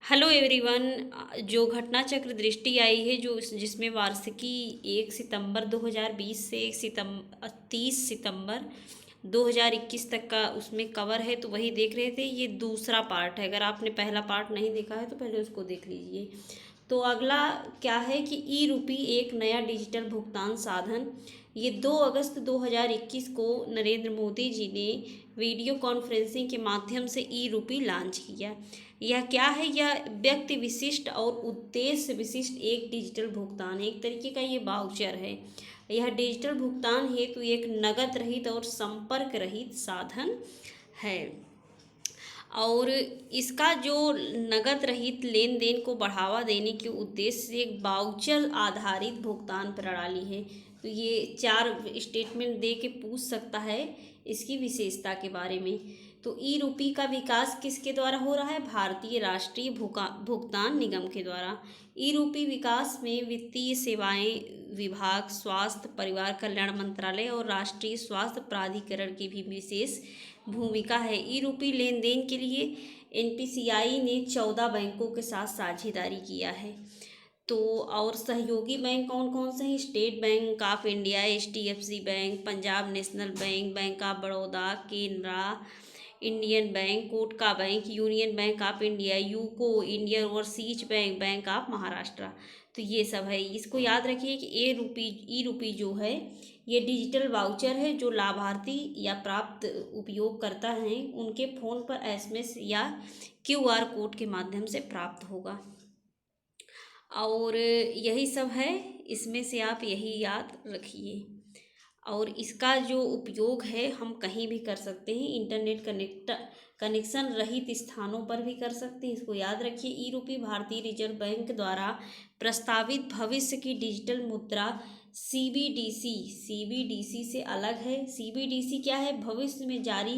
Hello everyone. जो घटना चक्र दृष्टि आई है जो जिसमें वार्षिकी 1 सितंबर 2020 से 30 सितंबर 2021 तक का उसमें कवर है, तो वही देख रहे थे। ये दूसरा पार्ट है। अगर आपने पहला पार्ट नहीं देखा है तो पहले उसको देख लीजिए। तो अगला क्या है कि ई रूपी एक नया डिजिटल भुगतान साधन। ये 2 अगस्त 2021 को नरेंद्र मोदी जी ने वीडियो कॉन्फ्रेंसिंग के माध्यम से ई रूपी लॉन्च किया। यह क्या है? यह व्यक्ति विशिष्ट और उद्देश्य विशिष्ट एक डिजिटल भुगतान है। एक तरीके का ये वाउचर है। यह डिजिटल भुगतान हेतु एक नकद रहित और संपर्क रहित साधन है। और इसका जो नकद रहित लेन देन को बढ़ावा देने के उद्देश्य से एक वाउचर आधारित भुगतान प्रणाली है। तो ये 4 स्टेटमेंट दे के पूछ सकता है इसकी विशेषता के बारे में। तो ई रूपी का विकास किसके द्वारा हो रहा है? भारतीय राष्ट्रीय भुगतान निगम के द्वारा। ई रूपी विकास में वित्तीय सेवाएं विभाग, स्वास्थ्य परिवार कल्याण मंत्रालय और राष्ट्रीय स्वास्थ्य प्राधिकरण की भी विशेष भूमिका है। ई रूपी लेन देन के लिए एनपीसीआई ने 14 बैंकों के साथ साझेदारी किया है। तो और सहयोगी बैंक कौन कौन से हैं? State Bank of India, HDFC Bank, Punjab National Bank, Bank of Baroda, Canara, Indian Bank, Kotak Bank, Union Bank of India, UCO, Indian Overseas Bank, Bank of Maharashtra. तो ये सब है। इसको याद रखिए कि ई रूपी जो है ये डिजिटल वाउचर है जो लाभार्थी या प्राप्त उपयोगकर्ता हैं उनके फ़ोन पर एसएमएस या क्यूआर कोड के माध्यम से प्राप्त होगा। और यही सब है। इसमें से आप यही याद रखिए। और इसका जो उपयोग है हम कहीं भी कर सकते हैं। इंटरनेट कनेक्शन रहित स्थानों पर भी कर सकते हैं। इसको याद रखिए। ई रूपी भारतीय रिजर्व बैंक द्वारा प्रस्तावित भविष्य की डिजिटल मुद्रा सीबीडीसी से अलग है। सीबीडीसी क्या है? भविष्य में जारी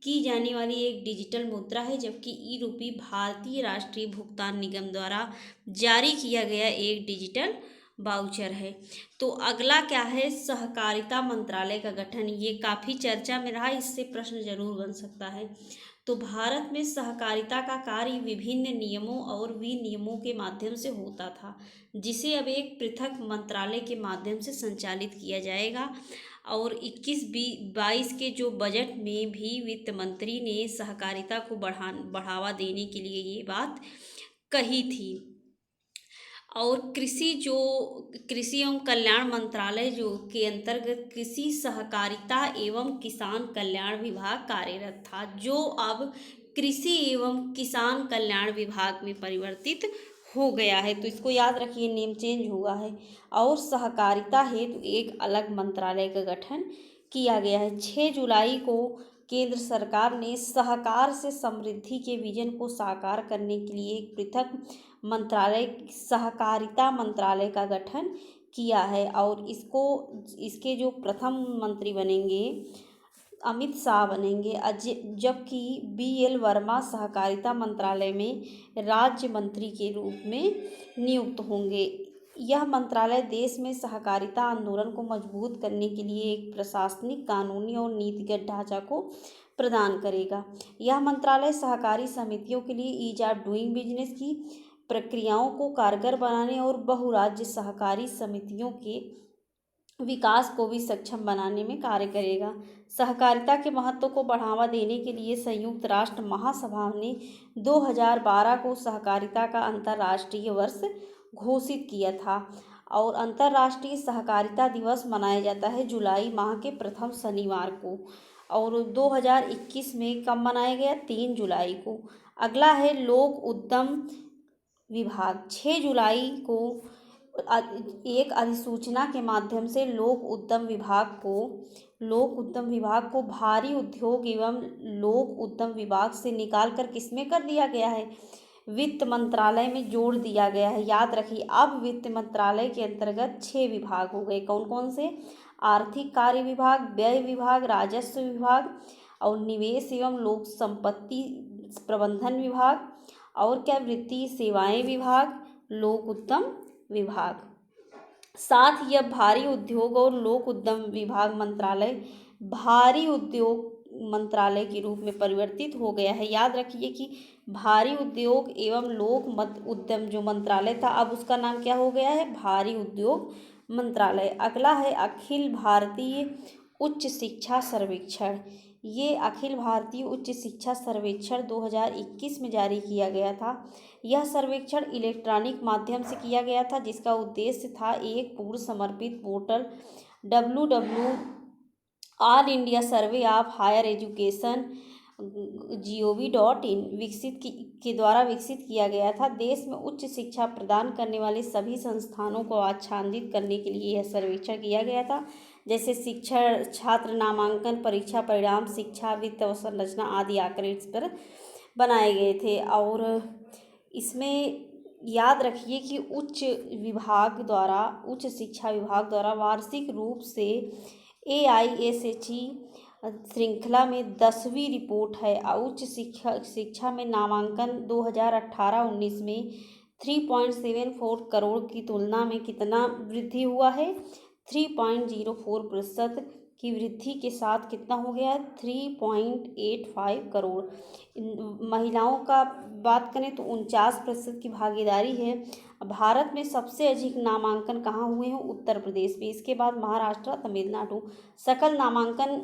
की जाने वाली एक डिजिटल मुद्रा है, जबकि ई रूपी भारतीय राष्ट्रीय भुगतान निगम द्वारा जारी किया गया एक डिजिटल वाउचर है। तो अगला क्या है? सहकारिता मंत्रालय का गठन। ये काफ़ी चर्चा में रहा, इससे प्रश्न जरूर बन सकता है। तो भारत में सहकारिता का कार्य विभिन्न नियमों और विनियमों के माध्यम से होता था, जिसे अब एक पृथक मंत्रालय के माध्यम से संचालित किया जाएगा। और 21-22 के जो बजट में भी वित्त मंत्री ने सहकारिता को बढ़ावा देने के लिए ये बात कही थी। और कृषि एवं कल्याण मंत्रालय जो के अंतर्गत कृषि सहकारिता एवं किसान कल्याण विभाग कार्यरत था, जो अब कृषि एवं किसान कल्याण विभाग में परिवर्तित हो गया है। तो इसको याद रखिए, नेम चेंज हुआ है। और सहकारिता हेतु एक अलग मंत्रालय का गठन किया गया है। 6 जुलाई को केंद्र सरकार ने सहकार से समृद्धि के विजन को साकार करने के लिए एक पृथक मंत्रालय सहकारिता मंत्रालय का गठन किया है। और इसके जो प्रथम मंत्री बनेंगे अमित शाह बनेंगे, जबकि बीएल वर्मा सहकारिता मंत्रालय में राज्य मंत्री के रूप में नियुक्त होंगे। यह मंत्रालय देश में सहकारिता आंदोलन को मजबूत करने के लिए एक प्रशासनिक, कानूनी और नीतिगत ढांचा को प्रदान करेगा। यह मंत्रालय सहकारी समितियों के लिए ईज ऑफ डूइंग बिजनेस की प्रक्रियाओं को कारगर बनाने और बहुराज्य सहकारी समितियों के विकास को भी सक्षम बनाने में कार्य करेगा। सहकारिता के महत्व को बढ़ावा देने के लिए संयुक्त राष्ट्र महासभा ने 2012 को सहकारिता का अंतर्राष्ट्रीय वर्ष घोषित किया था। और अंतर्राष्ट्रीय सहकारिता दिवस मनाया जाता है जुलाई माह के प्रथम शनिवार को। और 2021 में कब मनाया गया? 3 जुलाई को। अगला है लोक उद्यम विभाग। 6 जुलाई को एक अधिसूचना के माध्यम से लोक उद्यम विभाग को भारी उद्योग एवं लोक उद्यम विभाग से निकालकर किसमें कर दिया गया है? वित्त मंत्रालय में जोड़ दिया गया है। याद रखिए, अब वित्त मंत्रालय के अंतर्गत 6 विभाग हो गए। कौन कौन से? आर्थिक कार्य विभाग, व्यय विभाग, राजस्व विभाग और निवेश एवं लोक संपत्ति प्रबंधन विभाग, और क्या? वित्तीय सेवाएं विभाग, लोक उद्यम विभाग। साथ ही अब भारी उद्योग और लोक उद्यम विभाग मंत्रालय भारी उद्योग मंत्रालय के रूप में परिवर्तित हो गया है। याद रखिए कि भारी उद्योग एवं लोक मत उद्यम जो मंत्रालय था, अब उसका नाम क्या हो गया है, भारी उद्योग मंत्रालय। अगला है अखिल भारतीय उच्च शिक्षा सर्वेक्षण। ये अखिल भारतीय उच्च शिक्षा सर्वेक्षण 2021 में जारी किया गया था। यह सर्वेक्षण इलेक्ट्रॉनिक माध्यम से किया गया था, जिसका उद्देश्य था एक पूर्व समर्पित portal www all India survey of higher education gov.in के द्वारा विकसित किया गया था। देश में उच्च शिक्षा प्रदान करने वाले सभी संस्थानों को आच्छादित करने के लिए यह सर्वेक्षण किया गया था, जैसे शिक्षण, छात्र नामांकन, परीक्षा परिणाम, शिक्षा, वित्त अवसंरचना आदि आंकड़े इस पर बनाए गए थे। और इसमें याद रखिए कि उच्च शिक्षा विभाग द्वारा वार्षिक रूप से AISHE श्रृंखला में 10वीं रिपोर्ट है। उच्च शिक्षा में नामांकन 2018-19 में 3.74 करोड़ की तुलना में कितना वृद्धि हुआ है, 3.04% की वृद्धि के साथ कितना हो गया है, 3.85 करोड़। महिलाओं का बात करें तो 49% की भागीदारी है। भारत में सबसे अधिक नामांकन कहाँ हुए हैं, उत्तर प्रदेश में, इसके बाद महाराष्ट्र, तमिलनाडु। सकल नामांकन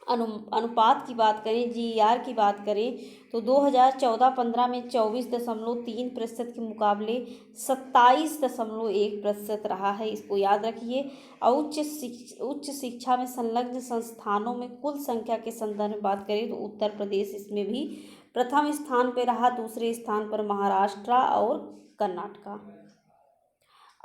अनुपात की बात करें, GER की बात करें तो 2014-15 में 24.3% के मुकाबले 27.1% रहा है। इसको याद रखिए। और उच्च शिक्षा में संलग्न संस्थानों में कुल संख्या के संदर्भ में बात करें तो उत्तर प्रदेश इसमें भी प्रथम स्थान पर रहा, दूसरे स्थान पर महाराष्ट्र और कर्नाटका।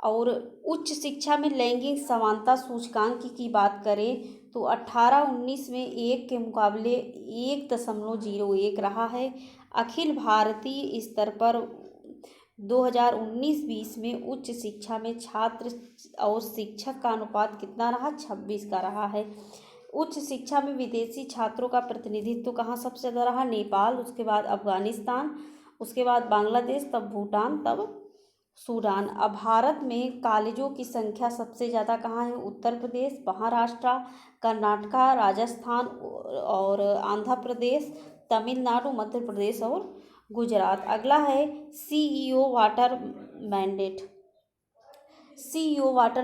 और उच्च शिक्षा में लैंगिक समानता सूचकांक की बात करें तो 18-19 में 1 के मुकाबले 1.01 रहा है। अखिल भारतीय स्तर पर 2019-20 में उच्च शिक्षा में छात्र और शिक्षक का अनुपात कितना रहा, 26 का रहा है। उच्च शिक्षा में विदेशी छात्रों का प्रतिनिधित्व कहाँ सबसे ज़्यादा रहा, नेपाल, उसके बाद अफगानिस्तान, उसके बाद बांग्लादेश, तब भूटान, तब सूडान। अब भारत में कॉलेजों की संख्या सबसे ज़्यादा कहाँ है, उत्तर प्रदेश, महाराष्ट्र, कर्नाटका, राजस्थान और आंध्र प्रदेश, तमिलनाडु, मध्य प्रदेश और गुजरात। अगला है CEO वाटर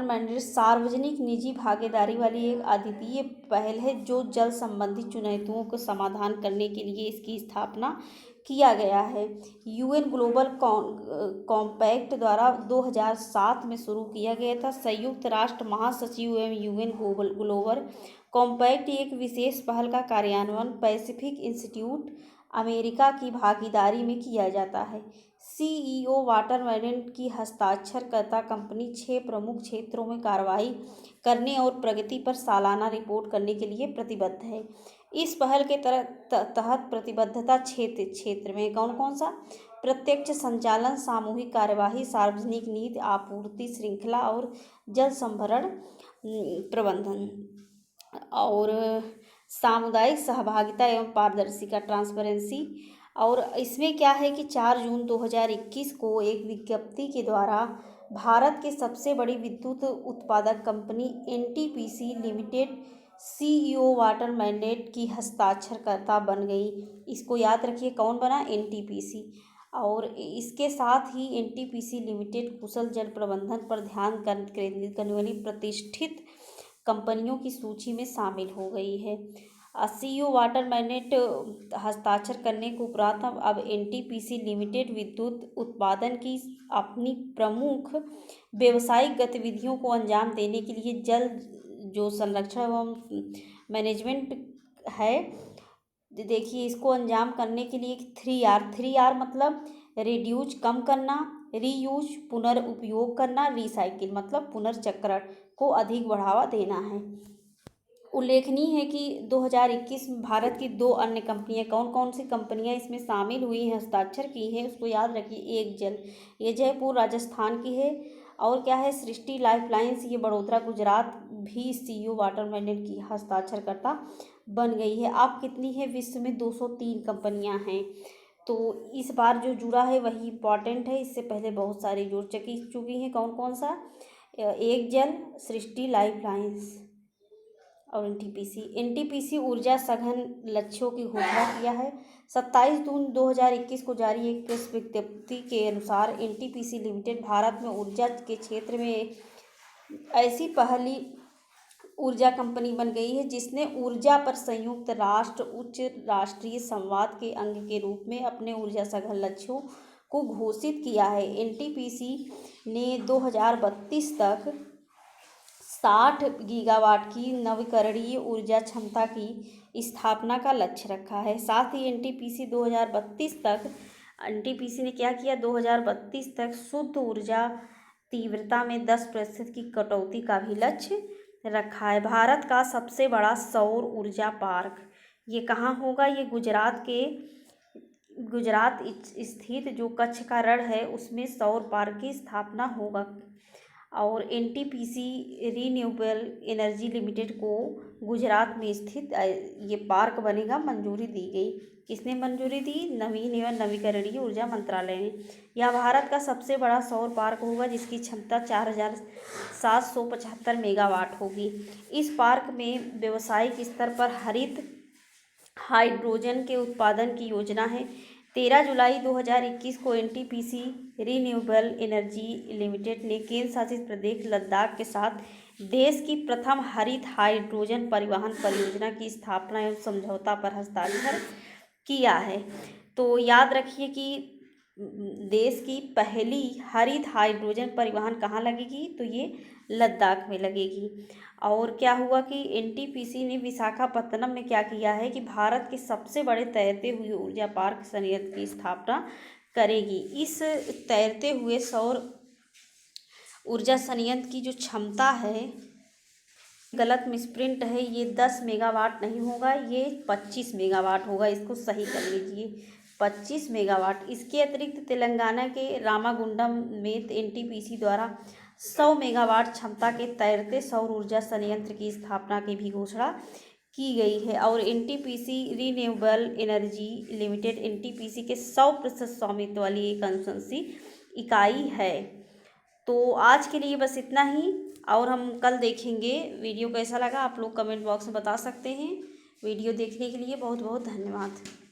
मैंडेट सार्वजनिक निजी भागीदारी वाली एक अद्वितीय पहल है जो जल संबंधी चुनौतियों को समाधान करने के लिए इसकी स्थापना किया गया है। UN ग्लोबल कॉम्पैक्ट द्वारा 2007 में शुरू किया गया था। संयुक्त राष्ट्र महासचिव एवं UN ग्लोबल कॉम्पैक्ट एक विशेष पहल का कार्यान्वयन पैसिफिक इंस्टीट्यूट अमेरिका की भागीदारी में किया जाता है। CEO वाटर मैनेजमेंट की हस्ताक्षरकर्ता कंपनी 6 प्रमुख क्षेत्रों में कार्रवाई करने और प्रगति पर सालाना रिपोर्ट करने के लिए प्रतिबद्ध है। इस पहल के तहत प्रतिबद्धता क्षेत्र में कौन कौन सा, प्रत्यक्ष संचालन, सामूहिक कार्यवाही, सार्वजनिक नीति, आपूर्ति श्रृंखला और जल संभरण प्रबंधन, और सामुदायिक सहभागिता एवं पारदर्शिता, ट्रांसपेरेंसी। और इसमें क्या है कि 4 जून 2021 को एक विज्ञप्ति के द्वारा भारत के सबसे बड़ी विद्युत उत्पादक company NTPC limited CEO water mandate की हस्ताक्षरकर्ता बन गई। इसको याद रखिए, कौन बना, NTPC। और इसके साथ ही NTPC लिमिटेड कुशल जल प्रबंधन पर ध्यान केंद्रित करने वाली प्रतिष्ठित कंपनियों की सूची में शामिल हो गई है। CEO वाटर मैंडेट हस्ताक्षर करने के उपरांत अब NTPC लिमिटेड विद्युत उत्पादन की अपनी प्रमुख व्यावसायिक गतिविधियों को अंजाम देने के लिए जल जो संरक्षण एवं मैनेजमेंट है, देखिए इसको अंजाम करने के लिए 3R मतलब रिड्यूज कम करना, रीयूज पुनर्उपयोग करना, रिसाइकिल मतलब पुनर्चक्रण को अधिक बढ़ावा देना है। उल्लेखनीय है कि 2021 में भारत की 2 अन्य कंपनियां, कौन कौन सी कंपनियां इसमें शामिल हुई हैं, हस्ताक्षर की हैं, उसको याद रखिए। एक जल, ये जयपुर राजस्थान की है। और क्या है, सृष्टि लाइफलाइंस, ये बड़ोदरा गुजरात, भी CEO वाटर मैंडेट की हस्ताक्षरकर्ता बन गई है। अब कितनी है, विश्व में 203 कंपनियां हैं। तो इस बार जो जुड़ा है वही इम्पॉर्टेंट है, इससे पहले बहुत सारी जुड़ चुकी हैं। कौन कौन सा, एक जल, सृष्टि लाइफलाइंस और एनटीपीसी ऊर्जा सघन लक्ष्यों की घोषणा किया है। 27 जून 2021 को जारी एक प्रेस विज्ञप्ति के अनुसार एनटीपीसी लिमिटेड भारत में ऊर्जा के क्षेत्र में ऐसी पहली ऊर्जा कंपनी बन गई है जिसने ऊर्जा पर संयुक्त राष्ट्र उच्च राष्ट्रीय संवाद के अंग के रूप में अपने ऊर्जा सघन लक्ष्यों को घोषित किया है। एनटीपीसी ने 2032 तक 60 गीगावाट की नवीकरणीय ऊर्जा क्षमता की स्थापना का लक्ष्य रखा है। साथ ही एनटीपीसी ने क्या किया, 2032 तक शुद्ध ऊर्जा तीव्रता में 10% की कटौती का भी लक्ष्य रखा है। भारत का सबसे बड़ा सौर ऊर्जा पार्क ये कहाँ होगा, ये गुजरात स्थित जो कच्छ का रण है उसमें सौर पार्क की स्थापना होगा। और एनटीपीसी रीन्यूएबल एनर्जी लिमिटेड को गुजरात में स्थित ये पार्क बनेगा, मंजूरी दी गई। किसने मंजूरी दी? नवीन एवं नवीकरणीय ऊर्जा मंत्रालय ने। यह भारत का सबसे बड़ा सौर पार्क होगा जिसकी क्षमता 4775 मेगावाट होगी। इस पार्क में व्यावसायिक स्तर पर हरित हाइड्रोजन के उत्पादन की योजना है। 13 जुलाई 2021 को एनटीपीसी रीन्यूएबल एनर्जी लिमिटेड ने केंद्र शासित प्रदेश लद्दाख के साथ देश की प्रथम हरित हाइड्रोजन परिवहन परियोजना की स्थापना एवं समझौता पर हस्ताक्षर किया है। तो याद रखिए कि देश की पहली हरित हाइड्रोजन परिवहन कहाँ लगेगी, तो ये लद्दाख में लगेगी। और क्या हुआ कि एनटीपीसी ने विशाखापत्तनम में क्या किया है कि भारत के सबसे बड़े तैरते हुए ऊर्जा पार्क संयंत्र की स्थापना करेगी। इस तैरते हुए सौर ऊर्जा संयंत्र की जो क्षमता है, गलत मिसप्रिंट है, ये 10 मेगावाट नहीं होगा, ये 25 मेगावाट होगा, इसको सही कर लीजिए, 25 मेगावाट। इसके अतिरिक्त तेलंगाना के रामागुंडम में एनटीपीसी द्वारा 100 मेगावाट क्षमता के तैरते सौर ऊर्जा संयंत्र की स्थापना की भी घोषणा की गई है। और NTPC renewable energy limited NTPC के 100% स्वामित्व वाली एक अनुशंसित इकाई है। तो आज के लिए बस इतना ही, और हम कल देखेंगे। वीडियो कैसा लगा आप लोग कमेंट बॉक्स में बता सकते हैं। वीडियो देखने के लिए बहुत बहुत धन्यवाद।